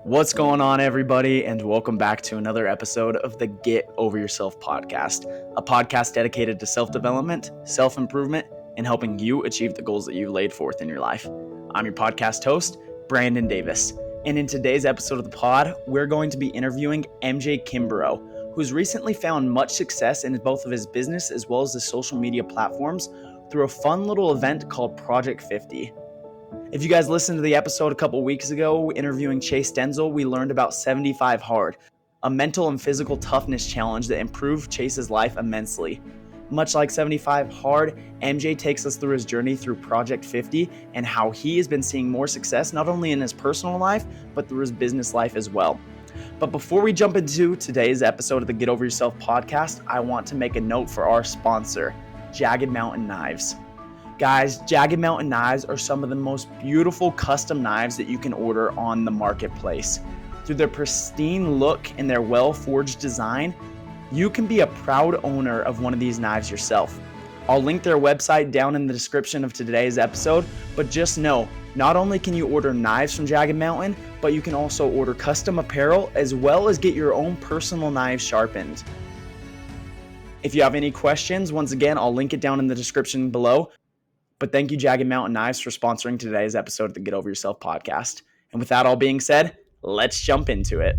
What's going on, everybody, and welcome back to another episode of the Get Over Yourself podcast, a podcast dedicated to self development, self improvement, and helping you achieve the goals that you've laid forth in your life. I'm your podcast host, Brandon Davis, and in today's episode of the pod, we're going to be interviewing MJ Kimbrough, who's recently found much success in both of his business as well as his social media platforms through a fun little event called Project 50. If you guys listened to the episode a couple weeks ago interviewing Chase Denzel, we learned about 75 Hard, a mental and physical toughness challenge that improved Chase's life immensely. Much like 75 Hard, MJ takes us through his journey through Project 50 and how he has been seeing more success not only in his personal life, but through his business life as well. But before we jump into today's episode of the Get Over Yourself podcast, I want to make a note for our sponsor, Jagged Mountain Knives. Guys, Jagged Mountain Knives are some of the most beautiful custom knives that you can order on the marketplace. Through their pristine look and their well-forged design, you can be a proud owner of one of these knives yourself. I'll link their website down in the description of today's episode, but just know, not only can you order knives from Jagged Mountain, but you can also order custom apparel as well as get your own personal knives sharpened. If you have any questions, once again, I'll link it down in the description below. But thank you, Jagged Mountain Knives, for sponsoring today's episode of the Get Over Yourself podcast. And with that all being said, let's jump into it.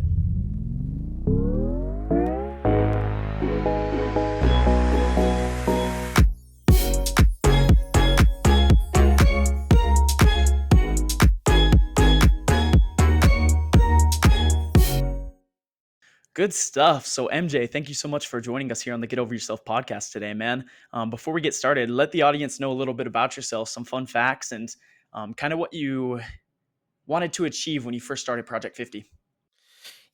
Good stuff. So, MJ, thank you so much for joining us here on the Get Over Yourself podcast today, man. Before we get started, let the audience know a little bit about yourself, some fun facts, and kind of what you wanted to achieve when you first started Project 50.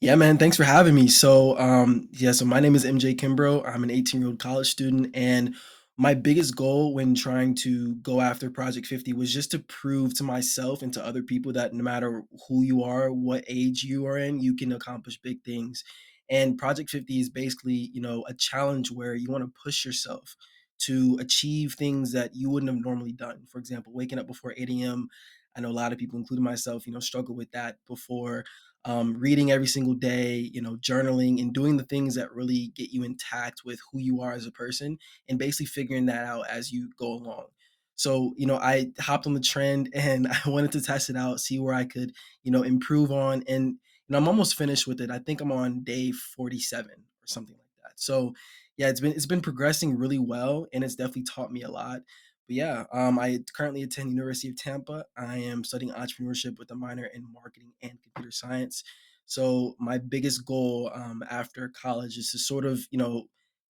Yeah, man. Thanks for having me. So my name is MJ Kimbrough. I'm an 18-year-old college student, and my biggest goal when trying to go after Project 50 was just to prove to myself and to other people that no matter who you are, what age you are in, you can accomplish big things. And Project 50 is basically, a challenge where you want to push yourself to achieve things that you wouldn't have normally done. For example, waking up before 8 a.m. I know a lot of people, including myself, struggle with that before reading every single day, journaling and doing the things that really get you intact with who you are as a person and basically figuring that out as you go along. So, I hopped on the trend and I wanted to test it out, see where I could, improve on. And, I'm almost finished with it. I think I'm on day 47 or something like that. So yeah, it's been progressing really well and it's definitely taught me a lot. But yeah, I currently attend University of Tampa. I am studying entrepreneurship with a minor in marketing and computer science. So my biggest goal after college is to sort of,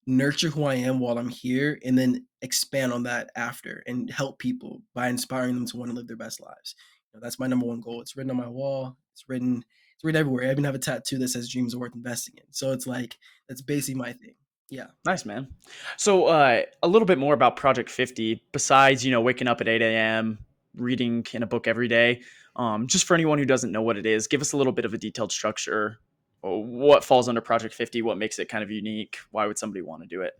nurture who I am while I'm here and then expand on that after and help people by inspiring them to want to live their best lives. That's my number one goal. It's written on my wall. It's written everywhere. I even have a tattoo that says dreams are worth investing in. So it's like, that's basically my thing. Yeah. Nice, man. So, a little bit more about Project 50. Besides, waking up at 8 a.m., reading in a book every day, just for anyone who doesn't know what it is, give us a little bit of a detailed structure. What falls under Project 50? What makes it kind of unique? Why would somebody want to do it?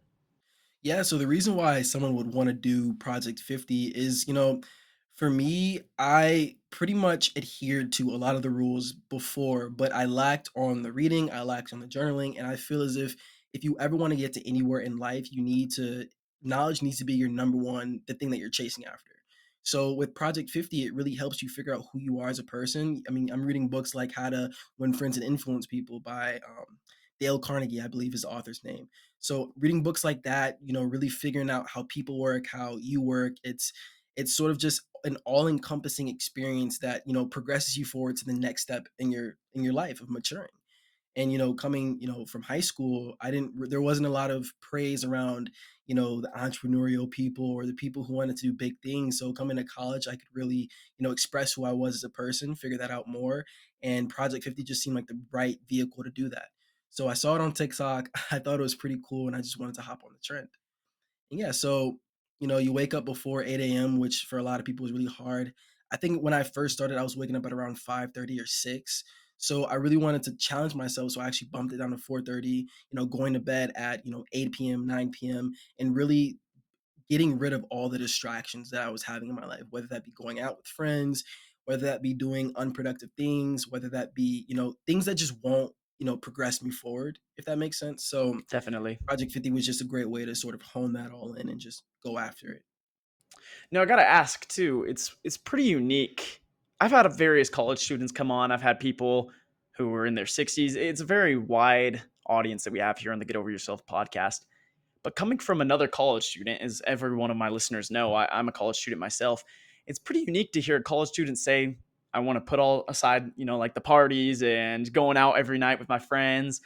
Yeah, so the reason why someone would want to do Project 50 is, for me, I pretty much adhered to a lot of the rules before, but I lacked on the reading, I lacked on the journaling, and I feel as if you ever want to get to anywhere in life, knowledge needs to be your number one, the thing that you're chasing after. So with Project 50, it really helps you figure out who you are as a person. I mean, I'm reading books like How to Win Friends and Influence People by Dale Carnegie, I believe is the author's name. So reading books like that, really figuring out how people work, how you work, it's sort of just an all-encompassing experience that, progresses you forward to the next step in your life of maturing. And coming from high school, there wasn't a lot of praise around the entrepreneurial people or the people who wanted to do big things. So coming to college, I could really express who I was as a person, figure that out more, and Project 50 just seemed like the right vehicle to do that. So I saw it on TikTok. I thought it was pretty cool, and I just wanted to hop on the trend. And yeah, so you wake up before 8 a.m., which for a lot of people is really hard. I think when I first started, I was waking up at around 5:30 or 6. So I really wanted to challenge myself. So I actually bumped it down to 4:30, going to bed at, 8 p.m., 9 p.m., and really getting rid of all the distractions that I was having in my life, whether that be going out with friends, whether that be doing unproductive things, whether that be, things that just won't, progress me forward, if that makes sense. So Definitely. Project 50 was just a great way to sort of hone that all in and just go after it. Now I gotta ask too. It's pretty unique. I've had various college students come on. I've had people who are in their 60s. It's a very wide audience that we have here on the Get Over Yourself podcast. But coming from another college student, as every one of my listeners know, I'm a college student myself. It's pretty unique to hear a college student say, I want to put all aside, like the parties and going out every night with my friends,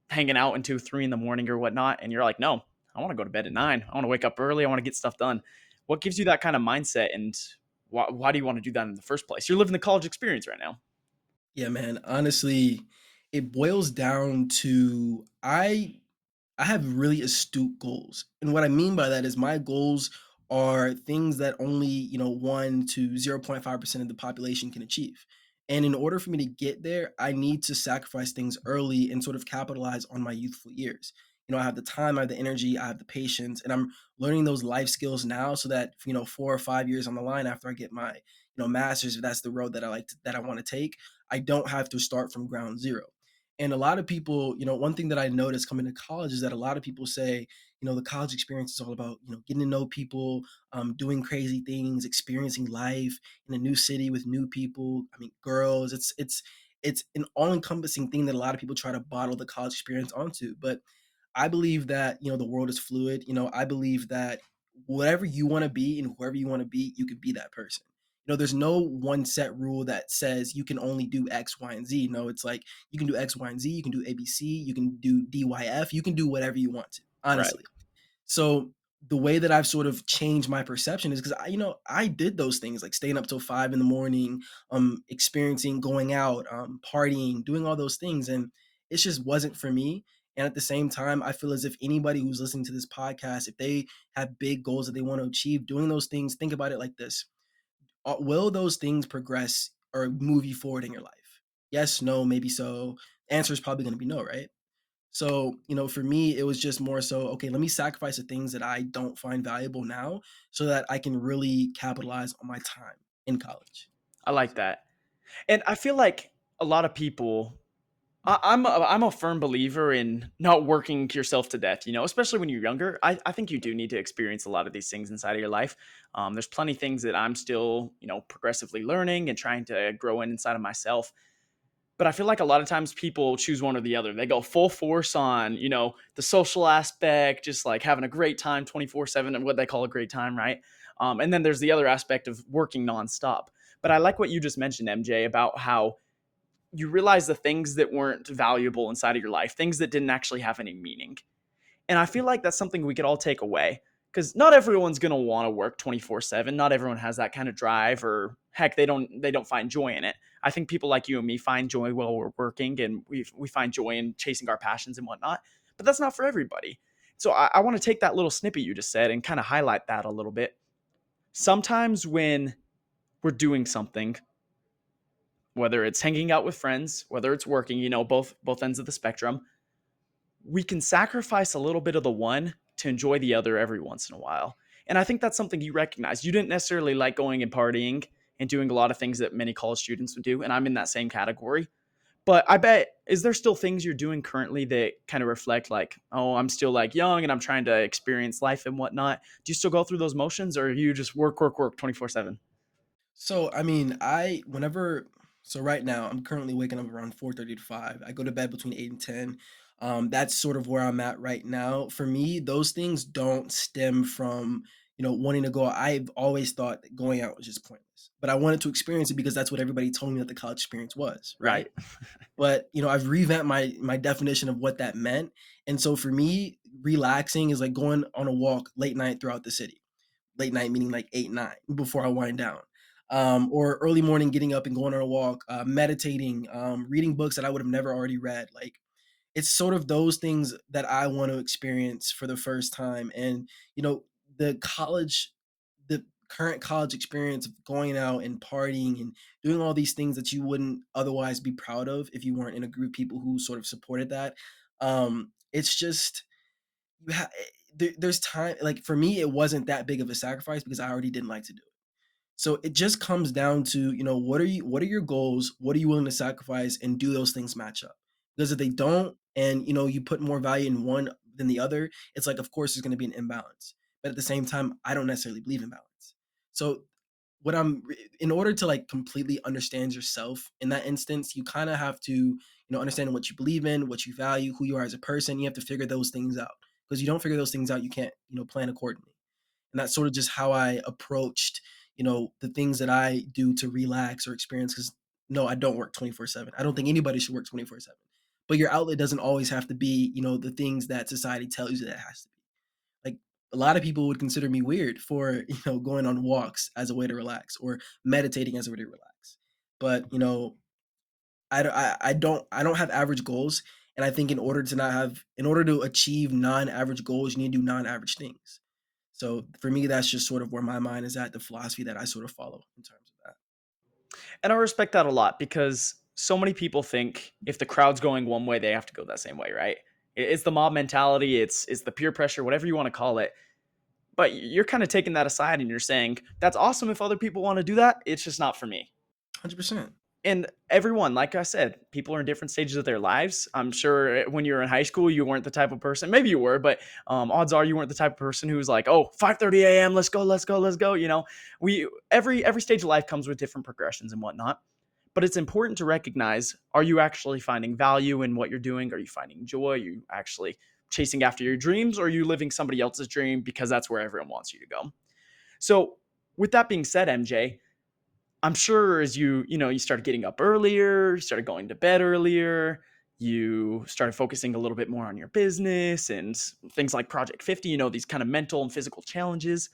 hanging out until 3 in the morning or whatnot. And you're like, no, I want to go to bed at 9. I want to wake up early. I want to get stuff done. What gives you that kind of mindset? And why do you want to do that in the first place? You're living the college experience right now. Yeah, man. Honestly, it boils down to I have really astute goals. And what I mean by that is my goals are things that only, 1 to 0.5% of the population can achieve. And in order for me to get there, I need to sacrifice things early and sort of capitalize on my youthful years. I have the time, I have the energy, I have the patience, and I'm learning those life skills now so that, 4 or 5 years on the line after I get my, master's, if that's the road that that I want to take, I don't have to start from ground zero. And a lot of people, one thing that I noticed coming to college is that a lot of people say, the college experience is all about, getting to know people, doing crazy things, experiencing life in a new city with new people. I mean, girls. It's an all-encompassing thing that a lot of people try to bottle the college experience onto. But I believe that, the world is fluid. I believe that whatever you want to be and whoever you want to be, you can be that person. There's no one set rule that says you can only do X, Y, and Z. No, it's like you can do X, Y, and Z, you can do ABC, you can do DYF, you can do whatever you want to, Right. honestly. So the way that I've sort of changed my perception is because I did those things like staying up till 5 in the morning, experiencing going out, partying, doing all those things, and it just wasn't for me. And at the same time, I feel as if anybody who's listening to this podcast, if they have big goals that they want to achieve, doing those things, think about it like this: will those things progress or move you forward in your life? Yes, no, maybe so. Answer is probably going to be no, right? So, for me, it was just more so, okay, let me sacrifice the things that I don't find valuable now so that I can really capitalize on my time in college. I like that. And I feel like a lot of people I'm a firm believer in not working yourself to death, especially when you're younger. I think you do need to experience a lot of these things inside of your life. There's plenty of things that I'm still, progressively learning and trying to grow inside of myself. But I feel like a lot of times people choose one or the other. They go full force on, the social aspect, just like having a great time 24/7 and what they call a great time, right? And then there's the other aspect of working nonstop. But I like what you just mentioned, MJ, about how you realize the things that weren't valuable inside of your life, things that didn't actually have any meaning. And I feel like that's something we could all take away because not everyone's going to want to work 24/7. Not everyone has that kind of drive, or heck, they don't find joy in it. I think people like you and me find joy while we're working, and we find joy in chasing our passions and whatnot. But that's not for everybody. So I want to take that little snippet you just said and kind of highlight that a little bit. Sometimes when we're doing something, whether it's hanging out with friends, whether it's working, both ends of the spectrum, we can sacrifice a little bit of the one to enjoy the other every once in a while. And I think that's something you recognize. You didn't necessarily like going and partying and doing a lot of things that many college students would do, and I'm in that same category. But I bet, is there still things you're doing currently that kind of reflect like, oh, I'm still like young and I'm trying to experience life and whatnot? Do you still go through those motions, or you just work, work, work 24/7? So, I mean, so right now I'm currently waking up around 4:30 to 5. I go to bed between 8 and 10. That's sort of where I'm at right now. For me, those things don't stem from, wanting to go out. I've always thought that going out was just pointless, but I wanted to experience it because that's what everybody told me that the college experience was, right? Right. But, I've revamped my definition of what that meant. And so for me, relaxing is like going on a walk late night throughout the city. Late night meaning like 8, 9 before I wind down. Or early morning getting up and going on a walk, meditating, reading books that I would have never already read. Like it's sort of those things that I want to experience for the first time. And, the college, the current college experience of going out and partying and doing all these things that you wouldn't otherwise be proud of if you weren't in a group of people who sort of supported that. It's just, there's time, like for me, it wasn't that big of a sacrifice because I already didn't like to do it. So it just comes down to, what are your goals? What are you willing to sacrifice, and do those things match up? Because if they don't, and you put more value in one than the other, it's like, of course there's going to be an imbalance. But at the same time, I don't necessarily believe in balance. So in order to like completely understand yourself in that instance, you kind of have to, understand what you believe in, what you value, who you are as a person. You have to figure those things out, because you don't figure those things out, you can't, plan accordingly. And that's sort of just how I approached, the things that I do to relax or experience. Because no, I don't work 24/7. I don't think anybody should work 24/7. But your outlet doesn't always have to be, the things that society tells you that it has to be. Like, a lot of people would consider me weird for, going on walks as a way to relax, or meditating as a way to relax. But, I don't have average goals. And I think in order to achieve non-average goals, you need to do non-average things. So for me, that's just sort of where my mind is at, the philosophy that I sort of follow in terms of that. And I respect that a lot because so many people think if the crowd's going one way, they have to go that same way, right? It's the mob mentality, it's the peer pressure, whatever you want to call it. But you're kind of taking that aside and you're saying, that's awesome if other people want to do that. It's just not for me. 100%. And everyone, like I said, people are in different stages of their lives. I'm sure when you were in high school, you weren't the type of person, maybe you were, but odds are you weren't the type of person who was like, oh, 5:30 a.m., let's go, let's go, let's go. Every stage of life comes with different progressions and whatnot. But it's important to recognize, are you actually finding value in what you're doing? Are you finding joy? Are you actually chasing after your dreams? Or are you living somebody else's dream because that's where everyone wants you to go? So, with that being said, MJ, I'm sure as you started getting up earlier, you started going to bed earlier, you started focusing a little bit more on your business and things like Project 50, these kind of mental and physical challenges.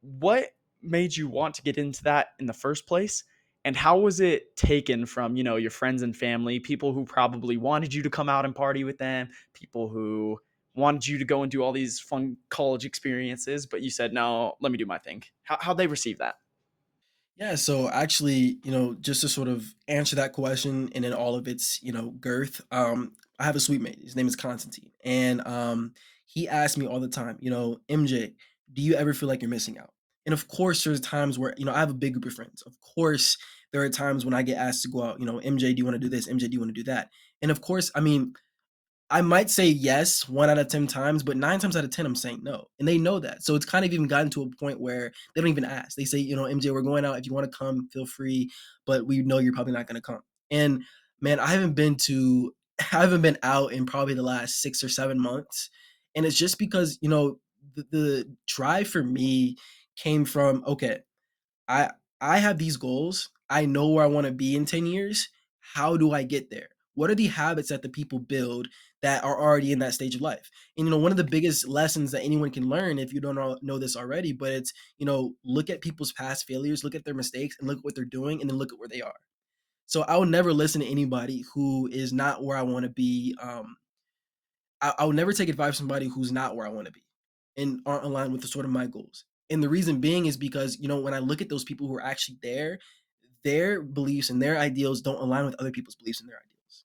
What made you want to get into that in the first place? And how was it taken from, your friends and family, people who probably wanted you to come out and party with them, people who wanted you to go and do all these fun college experiences, but you said, no, let me do my thing. How'd they receive that? Yeah, so actually, just to sort of answer that question and in all of its, girth, I have a sweet mate. His name is Constantine. And he asks me all the time, MJ, do you ever feel like you're missing out? And of course, there's times where, I have a big group of friends. Of course, there are times when I get asked to go out, MJ, do you want to do this? MJ, do you want to do that? And of course, I mean, I might say yes 1 out of 10 times, but 9 times out of 10, I'm saying no, and they know that. So it's kind of even gotten to a point where they don't even ask. They say, "MJ, we're going out. If you wanna come, feel free, but we know you're probably not gonna come." And, man, I haven't been out in probably the last 6 or 7 months, and it's just because, the drive for me came from, okay, I I have these goals. I know where I want to be in 10 years. How do I get there? What are the habits that the people build that are already in that stage of life? And one of the biggest lessons that anyone can learn, if you don't know this already, but it's, look at people's past failures, look at their mistakes, and look at what they're doing, and then look at where they are. So I will never listen to anybody who is not where I want to be. I will never take advice from somebody who's not where I want to be and aren't aligned with the sort of my goals. And the reason being is because, when I look at those people who are actually there, their beliefs and their ideals don't align with other people's beliefs and their ideals.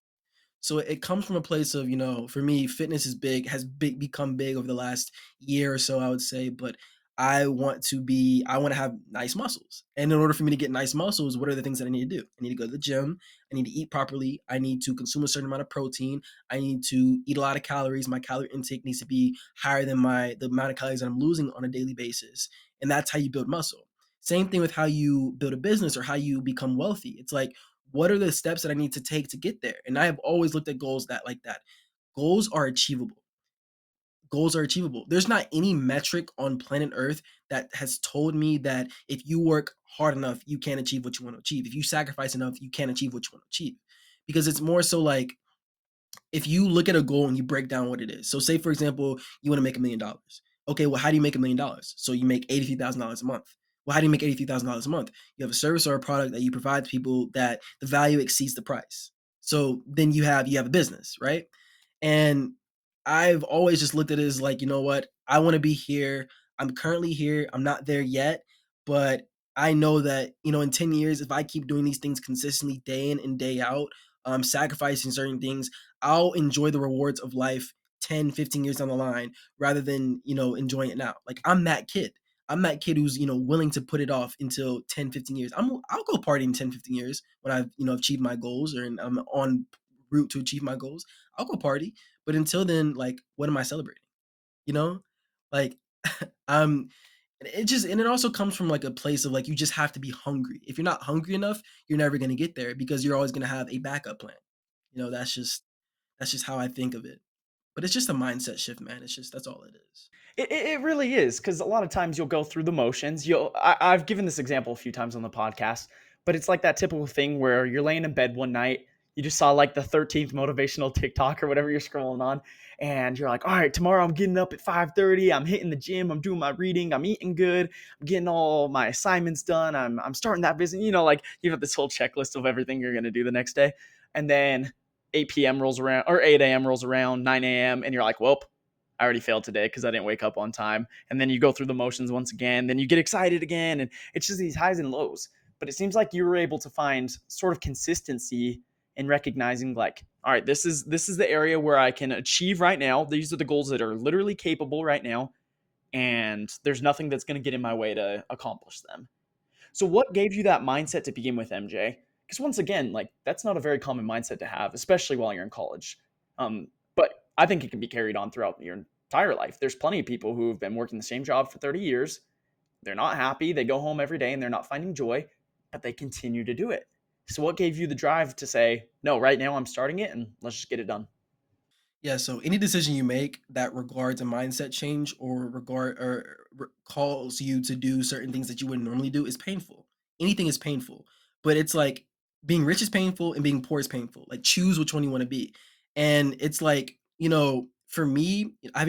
So it comes from a place of, for me, fitness become big over the last year or so, I would say. But I want to have nice muscles. And in order for me to get nice muscles, what are the things that I need to do? I need to go to the gym. I need to eat properly. I need to consume a certain amount of protein. I need to eat a lot of calories. My calorie intake needs to be higher than the amount of calories that I'm losing on a daily basis. And that's how you build muscle. Same thing with how you build a business or how you become wealthy. It's like, what are the steps that I need to take to get there? And I have always looked at goals that like that. Goals are achievable. Goals are achievable. There's not any metric on planet Earth that has told me that if you work hard enough, you can achieve what you want to achieve. If you sacrifice enough, you can achieve what you want to achieve. Because it's more so like, if you look at a goal and you break down what it is. So say, for example, you want to make $1 million. Okay, well, how do you make $1 million? So you make $83,000 a month. Well, how do you make $83,000 a month? You have a service or a product that you provide to people that the value exceeds the price. So then you have a business, right? And I've always just looked at it as like, you know what? I want to be here. I'm currently here. I'm not there yet, but I know that, in 10 years, if I keep doing these things consistently day in and day out, sacrificing certain things, I'll enjoy the rewards of life 10, 15 years down the line rather than, enjoying it now. Like, I'm that kid. I'm that kid who's, willing to put it off until 10, 15 years. I'll go party in 10, 15 years when I've, achieved my goals, or I'm on route to achieve my goals. I'll go party. But until then, like, what am I celebrating? You know? Like, I'm and it also comes from like a place of like, you just have to be hungry. If you're not hungry enough, you're never going to get there, because you're always going to have a backup plan. That's just how I think of it. But it's just a mindset shift, man. That's all it is. It really is, because a lot of times you'll go through the motions. I've given this example a few times on the podcast, but it's like that typical thing where you're laying in bed one night, you just saw like the 13th motivational TikTok or whatever you're scrolling on, and you're like, all right, tomorrow I'm getting up at 5:30, I'm hitting the gym, I'm doing my reading, I'm eating good, I'm getting all my assignments done, I'm starting that business. Like you have this whole checklist of everything you're gonna do the next day, and then 8 p.m. rolls around, or 8 a.m. rolls around, 9 a.m., and you're like, well, I already failed today because I didn't wake up on time. And then you go through the motions once again, then you get excited again. And it's just these highs and lows. But it seems like you were able to find sort of consistency in recognizing, like, all right, this is the area where I can achieve right now. These are the goals that are literally capable right now. And there's nothing that's going to get in my way to accomplish them. So what gave you that mindset to begin with, MJ? Because once again, like, that's not a very common mindset to have, especially while you're in college. But I think it can be carried on throughout your entire life. There's plenty of people who have been working the same job for 30 years. They're not happy. They go home every day and they're not finding joy, but they continue to do it. So what gave you the drive to say, no, right now I'm starting it and let's just get it done? Yeah, so any decision you make that regards a mindset change, or calls you to do certain things that you wouldn't normally do, is painful. Anything is painful, but it's like being rich is painful and being poor is painful. Like, choose which one you want to be. And it's like, for me, I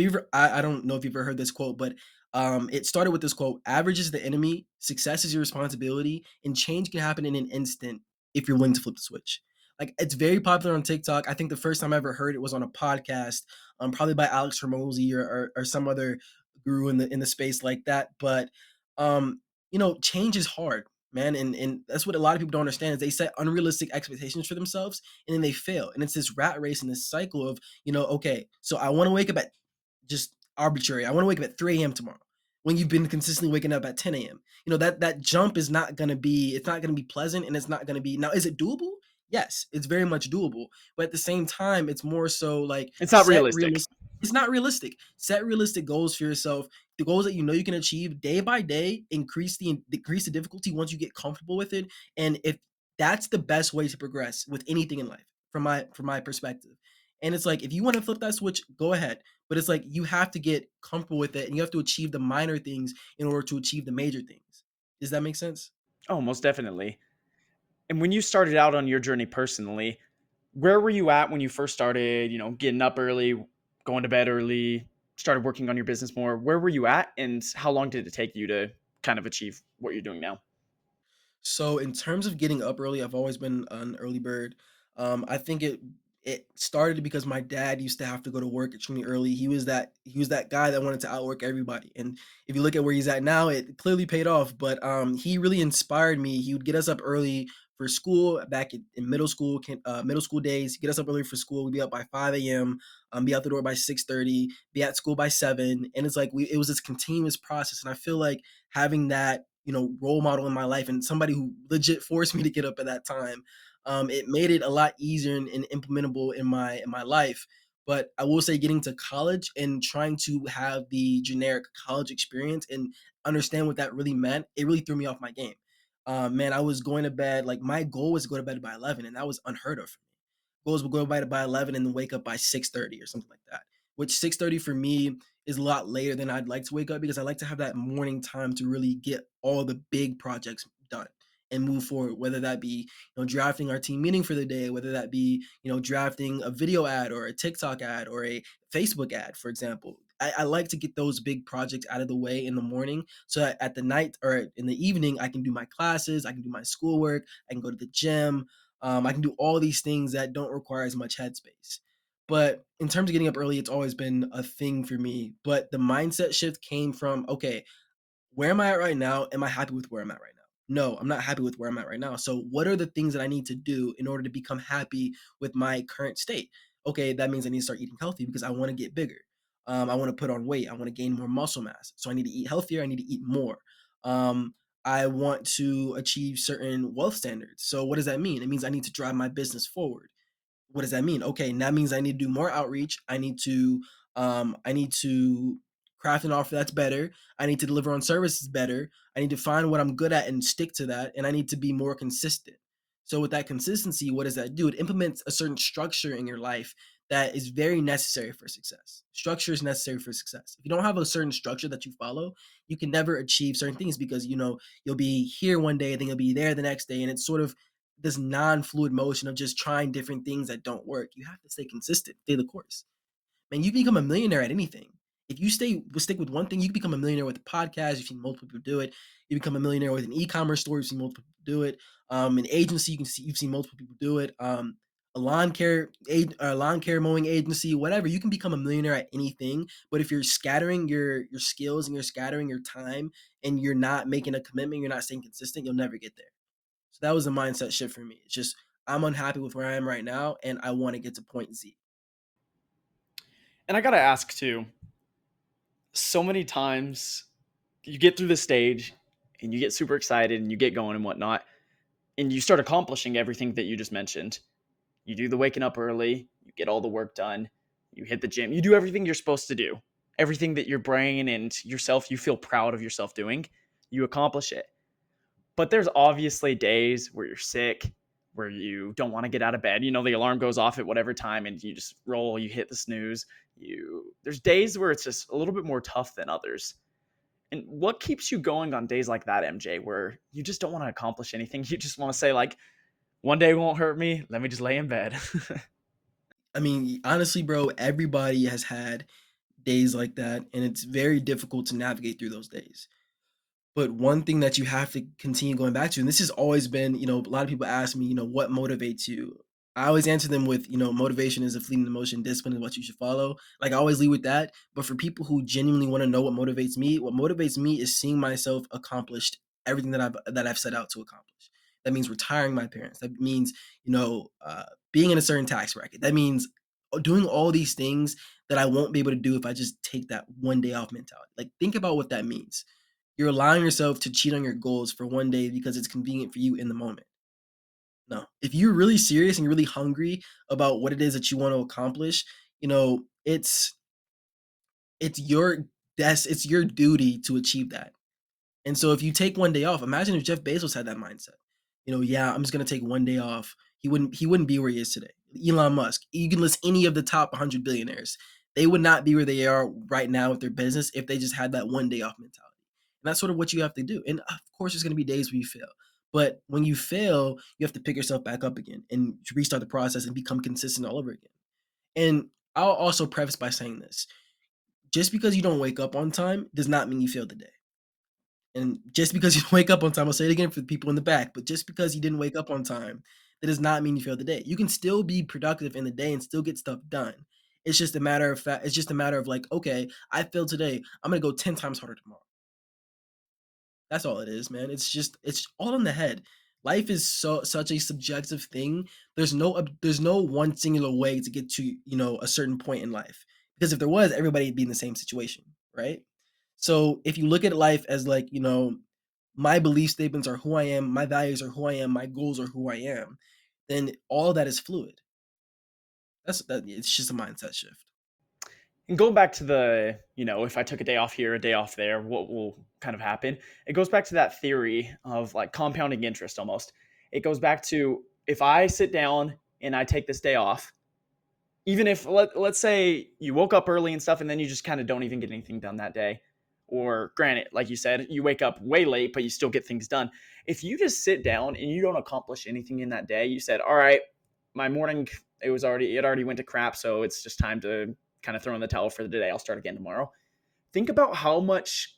don't know if you've ever heard this quote, but it started with this quote: average is the enemy, success is your responsibility, and change can happen in an instant if you're willing to flip the switch. Like, it's very popular on TikTok. I think the first time I ever heard it was on a podcast, probably by Alex Ramosi, or some other guru in the space like that. But change is hard, man, and that's what a lot of people don't understand, is they set unrealistic expectations for themselves, and then they fail, and it's this rat race and this cycle of, okay, so I want to wake up at, just arbitrary, I want to wake up at 3 a.m. tomorrow, when you've been consistently waking up at 10 a.m. That jump is not gonna be, it's not gonna be pleasant, and it's not gonna be, now, is it doable? Yes, it's very much doable. But at the same time, it's more so like, It's not realistic. it's not realistic. Set realistic goals for yourself. The goals that you can achieve day by day, decrease the difficulty once you get comfortable with it. And if that's the best way to progress with anything in life, from my perspective. And it's like, if you want to flip that switch, go ahead. But it's like, you have to get comfortable with it, and you have to achieve the minor things in order to achieve the major things. Does that make sense? Oh, most definitely. And when you started out on your journey personally, where were you at when you first started, getting up early, going to bed early, started working on your business more? Where were you at, and how long did it take you to kind of achieve what you're doing now? So in terms of getting up early, I've always been an early bird. I think it started because my dad used to have to go to work extremely early. He was that guy that wanted to outwork everybody. And if you look at where he's at now, it clearly paid off. But he really inspired me. He would get us up early for school back in middle school days. He'd get us up early for school. We'd be up by 5 a.m. Be out the door by 6:30. Be at school by 7. And it's like, it was this continuous process. And I feel like having that, role model in my life, and somebody who legit forced me to get up at that time, it made it a lot easier and implementable in my life. But I will say, getting to college and trying to have the generic college experience and understand what that really meant, it really threw me off my game. Man, I was going to bed, like, my goal was to go to bed by 11, and that was unheard of for me. Goals would go by 11 and then wake up by 6:30 or something like that. Which 6:30 for me is a lot later than I'd like to wake up, because I like to have that morning time to really get all the big projects done and move forward, whether that be, drafting our team meeting for the day, whether that be, drafting a video ad or a TikTok ad or a Facebook ad, for example. I like to get those big projects out of the way in the morning, so that at the night or in the evening, I can do my classes, I can do my schoolwork, I can go to the gym, I can do all these things that don't require as much headspace. But in terms of getting up early, it's always been a thing for me. But the mindset shift came from, okay, where am I at right now? Am I happy with where I'm at right now? No, I'm not happy with where I'm at right now. So what are the things that I need to do in order to become happy with my current state? Okay, that means I need to start eating healthy because I want to get bigger. I want to put on weight. I want to gain more muscle mass. So I need to eat healthier. I need to eat more. Um, I want to achieve certain wealth standards. So what does that mean? It means I need to drive my business forward. What does that mean? Okay, and that means I need to do more outreach. I need to craft an offer that's better. I need to deliver on services better. I need to find what I'm good at and stick to that. And I need to be more consistent. So with that consistency, what does that do? It implements a certain structure in your life that is very necessary for success. Structure is necessary for success. If you don't have a certain structure that you follow, you can never achieve certain things because you'll be here one day, then you'll be there the next day, and it's sort of this non-fluid motion of just trying different things that don't work. You have to stay consistent, stay the course. Man, you can become a millionaire at anything. If you stick with one thing, you can become a millionaire with a podcast. You've seen multiple people do it. You become a millionaire with an e-commerce store. You've seen multiple people do it. An agency, you've seen multiple people do it. A lawn care mowing agency, whatever. You can become a millionaire at anything. But if you're scattering your skills and you're scattering your time and you're not making a commitment, you're not staying consistent, you'll never get there. So that was a mindset shift for me. It's just I'm unhappy with where I am right now, and I want to get to point Z. And I got to ask too, so many times you get through the stage and you get super excited and you get going and whatnot, and you start accomplishing everything that you just mentioned. You do the waking up early, you get all the work done, you hit the gym, you do everything you're supposed to do. Everything that your brain and yourself, you feel proud of yourself doing, you accomplish it. But there's obviously days where you're sick, where you don't want to get out of bed. You know, the alarm goes off at whatever time and you just roll, you hit the snooze. There's days where it's just a little bit more tough than others. And what keeps you going on days like that, MJ, where you just don't want to accomplish anything? You just want to say, like, one day won't hurt me. Let me just lay in bed. I mean, honestly, bro, everybody has had days like that, and it's very difficult to navigate through those days. But one thing that you have to continue going back to, and this has always been, a lot of people ask me, what motivates you? I always answer them with, motivation is a fleeting emotion, discipline is what you should follow. Like I always lead with that. But for people who genuinely want to know what motivates me is seeing myself accomplished everything that I've set out to accomplish. That means retiring my parents. That means, being in a certain tax bracket. That means doing all these things that I won't be able to do if I just take that one day off mentality. Like think about what that means. You're allowing yourself to cheat on your goals for one day because it's convenient for you in the moment. No. If you're really serious and you're really hungry about what it is that you want to accomplish, it's your it's your duty to achieve that. And so if you take one day off, imagine if Jeff Bezos had that mindset. Yeah, I'm just gonna take one day off. He wouldn't be where he is today. Elon Musk, you can list any of the top 100 billionaires. They would not be where they are right now with their business if they just had that one day off mentality. And that's sort of what you have to do. And of course, there's gonna be days where you fail. But when you fail, you have to pick yourself back up again and restart the process and become consistent all over again. And I'll also preface by saying this: just because you don't wake up on time does not mean you failed the day. And just because you wake up on time, I'll say it again for the people in the back, but just because you didn't wake up on time, that does not mean you failed the day. You can still be productive in the day and still get stuff done. It's just a matter of fact. It's just a matter of like, okay, I failed today. I'm gonna go 10 times harder tomorrow. That's all it is, man. It's all in the head. Life is such a subjective thing. There's no one singular way to get to, a certain point in life. Because if there was, everybody'd be in the same situation, right? So if you look at life as like, my belief statements are who I am, my values are who I am, my goals are who I am, then all of that is fluid. It's just a mindset shift. And going back to if I took a day off here, a day off there, what will kind of happen? It goes back to that theory of like compounding interest almost. It goes back to if I sit down and I take this day off, even if let's say you woke up early and stuff and then you just kind of don't even get anything done that day. Or granted, like you said, you wake up way late, but you still get things done. If you just sit down and you don't accomplish anything in that day, you said, all right, my morning, it already went to crap. So it's just time to kind of throw in the towel for the day. I'll start again tomorrow. Think about how much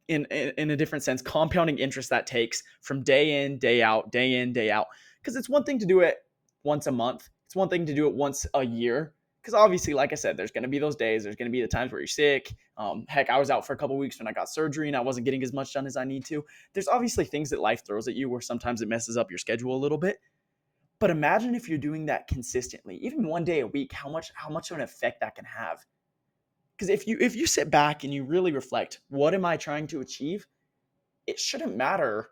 in a different sense, compounding interest that takes from day in, day out, day in, day out. Because it's one thing to do it once a month. It's one thing to do it once a year. Because obviously, like I said, there's going to be those days. There's going to be the times where you're sick. Heck, I was out for a couple of weeks when I got surgery and I wasn't getting as much done as I need to. There's obviously things that life throws at you where sometimes it messes up your schedule a little bit. But imagine if you're doing that consistently, even one day a week, how much of an effect that can have. Because if you sit back and you really reflect, what am I trying to achieve? It shouldn't matter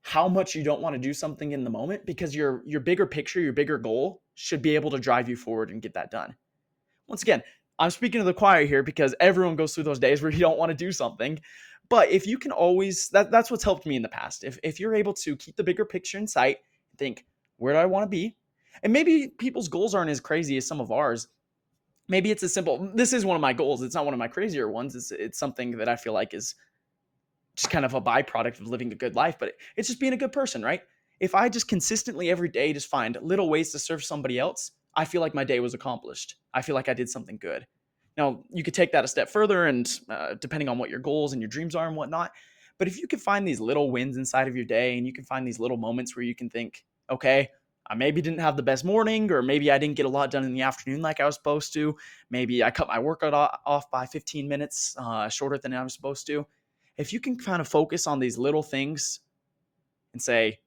how much you don't want to do something in the moment, because your bigger picture, your bigger goal should be able to drive you forward and get that done. Once again, I'm speaking to the choir here because everyone goes through those days where you don't want to do something. But if you can always, that's what's helped me in the past. If you're able to keep the bigger picture in sight, think, where do I want to be? And maybe people's goals aren't as crazy as some of ours. Maybe it's as simple. This is one of my goals. It's not one of my crazier ones. It's something that I feel like is just kind of a byproduct of living a good life, but it's just being a good person, right? If I just consistently every day just find little ways to serve somebody else, I feel like my day was accomplished. I feel like I did something good. Now, you could take that a step further, and depending on what your goals and your dreams are and whatnot. But if you can find these little wins inside of your day, and you can find these little moments where you can think, okay, I maybe didn't have the best morning, or maybe I didn't get a lot done in the afternoon like I was supposed to. Maybe I cut my workout off by 15 minutes shorter than I was supposed to. If you can kind of focus on these little things and say,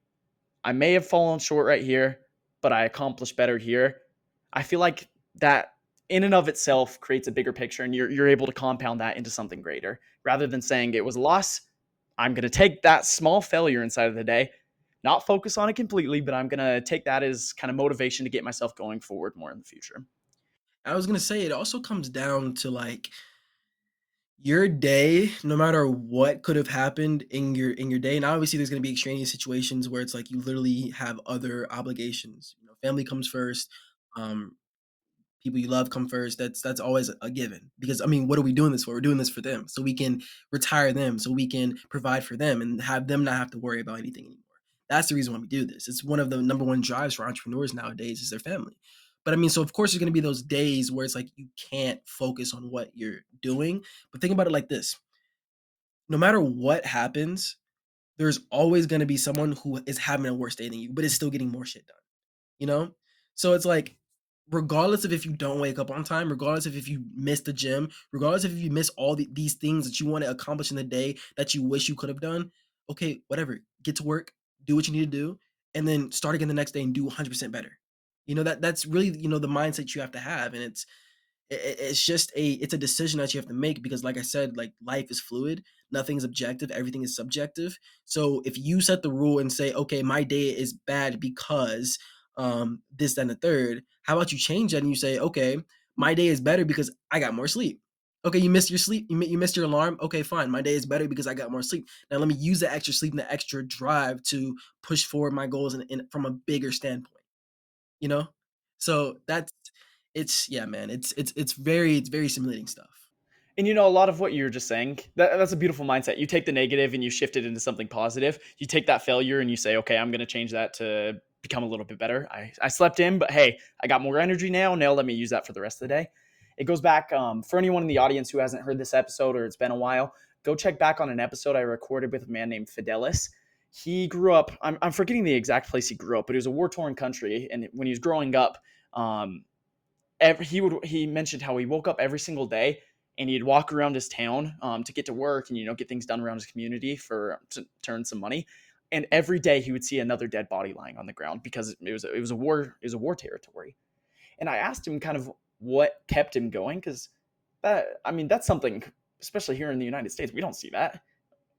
I may have fallen short right here, but I accomplished better here, I feel like that in and of itself creates a bigger picture, and you're able to compound that into something greater. Rather than saying it was a loss, I'm going to take that small failure inside of the day, not focus on it completely, but I'm going to take that as kind of motivation to get myself going forward more in the future. I was gonna say it also comes down to like your day, no matter what could have happened in your day. And obviously there's gonna be extraneous situations where it's like you literally have other obligations. You know, family comes first, um, people you love come first. That's always a given. Because I mean, what are we doing this for? We're doing this for them. So we can retire them, so we can provide for them and have them not have to worry about anything anymore. That's the reason why we do this. It's one of the number one drives for entrepreneurs nowadays is their family. But I mean, so of course there's gonna be those days where it's like you can't focus on what you're doing. But think about it like this. No matter what happens, there's always gonna be someone who is having a worse day than you, but is still getting more shit done. You know? So it's like, regardless of if you don't wake up on time, regardless of if you miss the gym, regardless of if you miss all these things that you want to accomplish in the day that you wish you could have done, okay, whatever. Get to work, do what you need to do, and then start again the next day and do 100% better. You know, that's really, the mindset you have to have. And it's just it's a decision that you have to make because like I said, like life is fluid, nothing's objective, everything is subjective. So if you set the rule and say, okay, my day is bad because this, then the third, how about you change that and you say, okay, my day is better because I got more sleep. Okay, you missed your sleep, you missed your alarm. Okay, fine, my day is better because I got more sleep. Now let me use the extra sleep and the extra drive to push forward my goals from a bigger standpoint, you know? So that's it's yeah, man. It's very stimulating stuff. And a lot of what you're just saying, that's a beautiful mindset. You take the negative and you shift it into something positive. You take that failure and you say, okay, I'm going to change that to become a little bit better. I slept in, but hey, I got more energy now. Now let me use that for the rest of the day. It goes back for anyone in the audience who hasn't heard this episode or it's been a while, go check back on an episode I recorded with a man named Fidelis. He grew up, I'm forgetting the exact place he grew up, but it was a war torn country. And when he was growing up, um, he mentioned how he woke up every single day and he'd walk around his town to get to work and get things done around his community to earn some money. And every day he would see another dead body lying on the ground because it was a war territory. And I asked him kind of what kept him going, because that's something, especially here in the United States, we don't see that.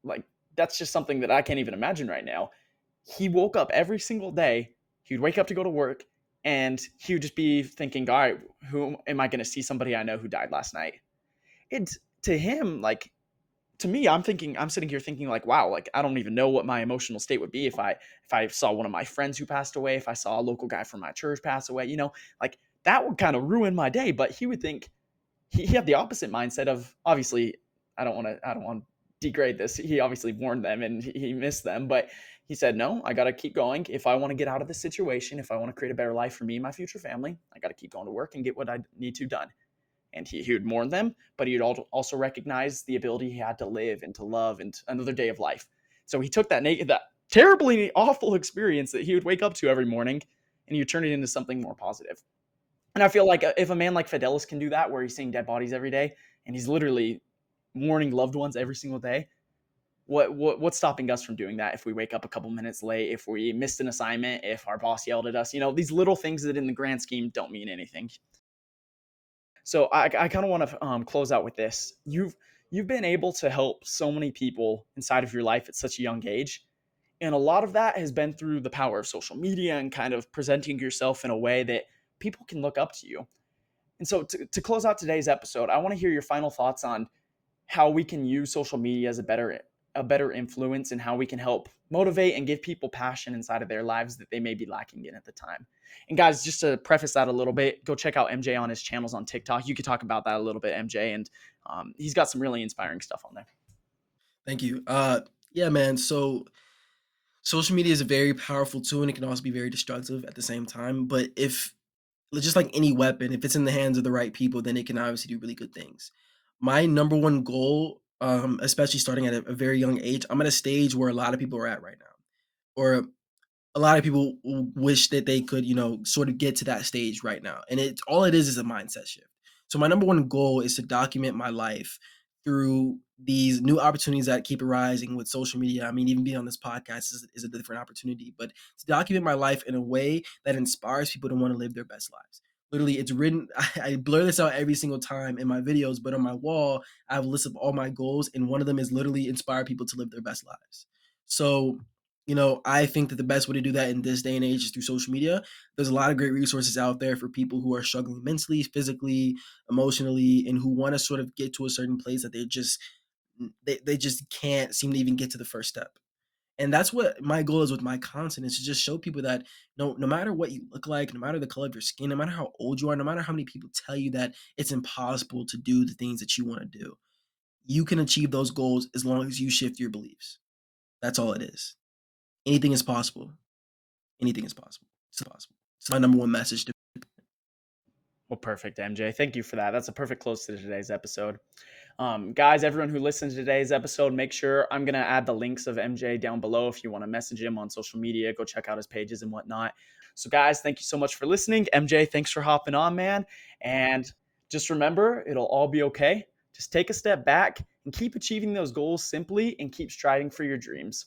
Like, that's just something that I can't even imagine right now. He woke up every single day. He would wake up to go to work, and he would just be thinking, all right, who am I going to see? Somebody I know who died last night. It To him, like, to me, I'm sitting here thinking like, wow, like I don't even know what my emotional state would be if I saw one of my friends who passed away, if I saw a local guy from my church pass away, like that would kind of ruin my day. But he would think he had the opposite mindset of, obviously, I don't want to degrade this. He obviously warned them and he missed them, but he said, no, I got to keep going. If I want to get out of this situation, if I want to create a better life for me and my future family, I got to keep going to work and get what I need to done. And he would mourn them, but he would also recognize the ability he had to live and to love and another day of life. So he took that terribly awful experience that he would wake up to every morning, and he would turn it into something more positive. And I feel like if a man like Fidelis can do that, where he's seeing dead bodies every day and he's literally mourning loved ones every single day, what's stopping us from doing that? If we wake up a couple minutes late, if we missed an assignment, if our boss yelled at us, these little things that in the grand scheme don't mean anything. So I kind of want to close out with this. You've been able to help so many people inside of your life at such a young age, and a lot of that has been through the power of social media and kind of presenting yourself in a way that people can look up to you. And so to close out today's episode, I want to hear your final thoughts on how we can use social media as a better influence and how we can help motivate and give people passion inside of their lives that they may be lacking in at the time. And guys, just to preface that a little bit, go check out MJ on his channels on TikTok. You could talk about that a little bit, MJ, and he's got some really inspiring stuff on there. Thank you. Yeah, man. So social media is a very powerful tool and it can also be very destructive at the same time. But if just like any weapon, if it's in the hands of the right people, then it can obviously do really good things. My number one goal, especially starting at a very young age, I'm at a stage where a lot of people are at right now, or a lot of people wish that they could, sort of get to that stage right now. And it's all it is a mindset shift. So my number one goal is to document my life through these new opportunities that keep arising with social media. I mean, even being on this podcast is a different opportunity, but to document my life in a way that inspires people to want to live their best lives. Literally, it's written. I blur this out every single time in my videos, but on my wall, I have a list of all my goals, and one of them is literally inspire people to live their best lives. So I think that the best way to do that in this day and age is through social media. There's a lot of great resources out there for people who are struggling mentally, physically, emotionally, and who want to sort of get to a certain place that they just can't seem to even get to the first step. And that's what my goal is with my content, is to just show people that no matter what you look like, no matter the color of your skin, no matter how old you are, no matter how many people tell you that it's impossible to do the things that you want to do, you can achieve those goals as long as you shift your beliefs. That's all it is. Anything is possible. Anything is possible. It's possible. It's my number one message to. Well, perfect, MJ. Thank you for that. That's a perfect close to today's episode. Guys, everyone who listens to today's episode, make sure I'm going to add the links of MJ down below if you want to message him on social media. Go check out his pages and whatnot. So, guys, thank you so much for listening. MJ, thanks for hopping on, man. And just remember, it'll all be okay. Just take a step back and keep achieving those goals simply and keep striding for your dreams.